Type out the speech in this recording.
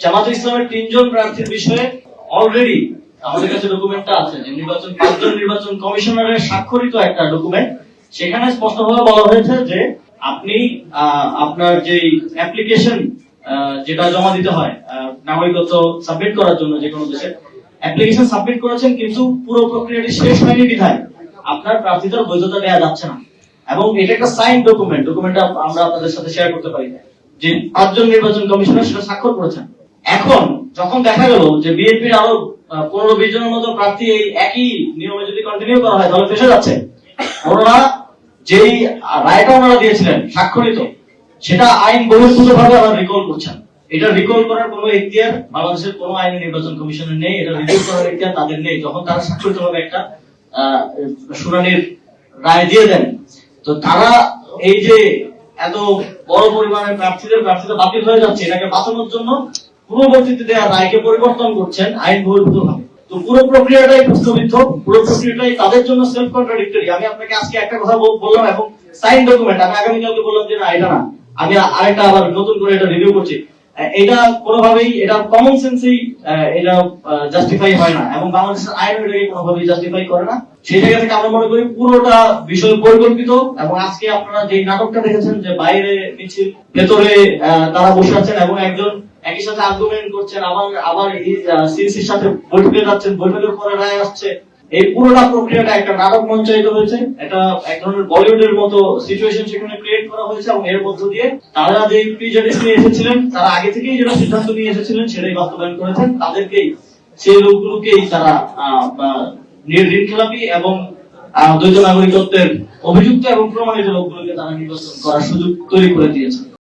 জামাতে ইসলামের 3 জন প্রার্থীর বিষয়ে অলরেডি আমাদের কাছে ডকুমেন্টটা আছে, যে 5 জন নির্বাচন কমিশনারের স্বাক্ষরিত একটা ডকুমেন্ট। সেখানে স্পষ্টভাবে বলা হয়েছে যে আপনি আপনার যে অ্যাপ্লিকেশন যেটা জমা দিতে হয় নাগরিকত্ব সাবমিট করার জন্য যে কোনো দেশে অ্যাপ্লিকেশন সাবমিট করেছেন, কিন্তু পুরো প্রক্রিয়াটি শেষ হয়নি বিধায় আপনার প্রার্থিতার বৈধতা দেওয়া যাচ্ছে না। এবং এটা একটা সাইন ডকুমেন্টটা আমরা আপনাদের সাথে শেয়ার করতে পারি যে 5 জন নির্বাচন কমিশনার সেটা স্বাক্ষর করেছেন। এখন যখন দেখা গেল যে বিএনপির আরো 15-20 জনের মতো প্রার্থী এই একই নিয়মে যদি কন্টিনিউ করা হয় তাহলে ফেসে যাচ্ছে। ওনারা যেই রায়টা ওনারা দিয়েছিলেন স্বাক্ষরিত, সেটা আইন বহির্ভূত ভাবে আবার রিকল করছেন। এটা রিকল করার কোনো এখতিয়ার বাংলাদেশের কোনো আইনি নির্বাচন কমিশনের নেই, এটা রিকল করার এখতিয়ার তাদের নেই। যখন তারা স্বাক্ষরিত ভাবে একটা শুনানির রায় দিয়ে দেন, তো তারা এই যে এত বড় পরিমাণের প্রার্থীতা বাতিল হয়ে যাচ্ছে, এটাকে বাঁচানোর জন্য পূর্ববর্তীতে দেওয়া রায়কে পরিবর্তন করছেন আইন বহির্ভূত ভাবে। তো পুরো প্রক্রিয়াটাই প্রশ্নবিদ্ধ, পুরো প্রক্রিয়াটাই তাদের জন্য সেলফ কন্ট্রাডিক্টরি। আমি আপনাকে আজকে একটা কথা বললাম এবং সাইন ডকুমেন্ট, আমি আগামীকালকে বললাম যে না এটা না, আমি আরেকটা আবার নতুন করে এটা রিভিউ করছি। এটা কোনোভাবেই এটা কমন সেন্সেই এটা জাস্টিফাই হয় না, এবং বাংলাদেশের আইন এটাকে কোনোভাবেই জাস্টিফাই করে না। সেই জায়গা থেকে আমরা মনে করি পুরোটা বিষয় পরিকল্পিত। এবং আজকে আপনারা যে নাটকটা দেখেছেন যে বাইরে মিছিল, ভেতরে তারা বসে আছেন এবং একজন একই সাথে আর্গুমেন্ট করছেন, আবার সিএসির সাথে বৈঠকে যাচ্ছেন, বৈঠকের পরে রায় আসছে, এই পুরোটা প্রক্রিয়াটা একটা নাটক মঞ্চায়িত হয়েছে। এটা এক ধরনের বলিউডের মতো সিচুয়েশন সেখানে ক্রিয়েট করা হয়েছে, এবং এর মধ্য দিয়ে তারা যে প্রিজাডিস নিয়ে এসেছিলেন, তারা আগে থেকেই যেটা সিদ্ধান্ত নিয়ে এসেছিলেন সেটাই বাস্তবায়ন করেছেন। তাদেরকেই, সেই লোকগুলোকেই তারা ঋণ খেলাপি এবং দ্বৈত নাগরিকত্বের অভিযুক্ত এবং প্রমাণিত লোকগুলোকে তারা নির্বাচন করার সুযোগ তৈরি করে দিয়েছে।